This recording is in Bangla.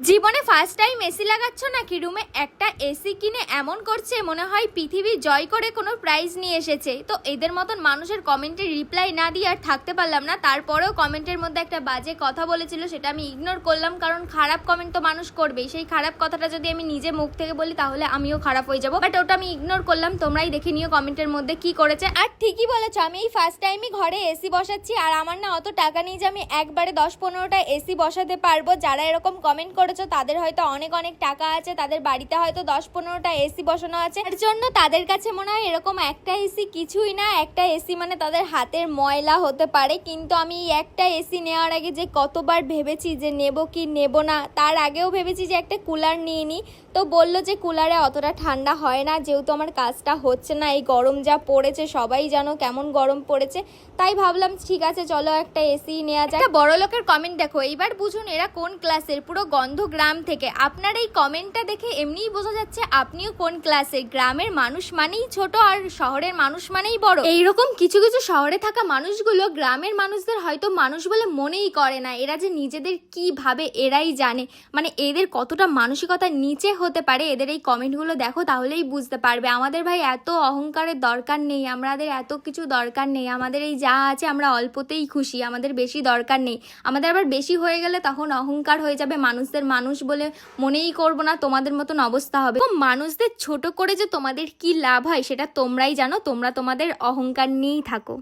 জীবনে ফার্স্ট টাইম এসি লাগাচ্ছ নাকি রুমে? একটা এসি কিনে এমন করছে মনে হয় পৃথিবী জয় করে কোনো প্রাইজ নিয়ে এসেছে। তো এদের মতন মানুষের কমেন্টে রিপ্লাই না দিয়ে আর থাকতে পারলাম না। তারপরেও কমেন্টের মধ্যে একটা বাজে কথা বলেছিল, সেটা আমি ইগনোর করলাম, কারণ খারাপ কমেন্ট তো মানুষ করবেই। সেই খারাপ কথাটা যদি আমি নিজে মুখ থেকে বলি তাহলে আমিও খারাপ হয়ে যাবো, বাট ওটা আমি ইগনোর করলাম। তোমরাই দেখে নিও কমেন্টের মধ্যে কি করেছে। আর ঠিকই বলেছো, আমি এই ফার্স্ট টাইমই ঘরে এসি বসাচ্ছি, আর আমার না অত টাকা নেই যে আমি একবারে 10-15টা এসি বসাতে পারবো। যারা এরকম কমেন্ট করেছো তাদের হয়তো অনেক অনেক টাকা আছে, তাদের বাড়িতে হয়তো 10-15টা এসি বসানো আছে, এর জন্য তাদের কাছে মনে হয় এরকম একটা এসি কিছুই না। একটা এসি মানে তাদের হাতের ময়লা হতে পারে। কিন্তু আমি একটা এসি নেওয়ার আগে যে কতবার ভেবেছি যে নেব কি নেব না, তার আগেও ভেবেছি যে একটা কুলার নিয়ে নিই। তো বললো যে কুলারে অতটা ঠান্ডা হয় না, যেহেতু আমার কাজটা হচ্ছে না। এই গরম যা পড়েছে, সবাই জানো কেমন গরম পড়েছে, তাই ভাবলাম ঠিক আছে চলো একটা এসি নেওয়া যায়। বড় লোকের কমেন্ট দেখো, এইবার বুঝুন এরা কোন ক্লাসের। পুরো গন্ধ গ্রাম থেকে। আপনার এই কমেন্টটা দেখে এমনিই বোঝা যাচ্ছে আপনিও কোন ক্লাসে। গ্রামের মানুষ মানেই ছোট আর শহরের মানুষ মানেই বড়। এইরকম কিছু কিছু শহরে থাকা মানুষগুলো গ্রামের মানুষদের হয়তো মানুষ বলে মনেই করে না। এরা যে নিজেদের কি ভাবে এরাই জানে, মানে এদের কতটা মানসিকতা নিচে হতে পারে। এদের এই কমেন্টগুলো দেখো তাহলেই বুঝতে পারবে। আমাদের ভাই এত অহংকারের দরকার নেই, আমাদের এত কিছু দরকার নেই। আমাদের এই যা আছে আমরা অল্পতেই খুশি, আমাদের বেশি দরকার নেই। আমাদের আবার বেশি হয়ে গেলে তখন অহংকার হয়ে যাবে, মানুষদের মানুষ বলে মনেই করবো না, তোমাদের মতন অবস্থা হবে। মানুষদের ছোট করে যে তোমাদের কি লাভ হয় সেটা তোমরাই জানো। তোমরা তোমাদের অহংকার নিয়েই থাকো।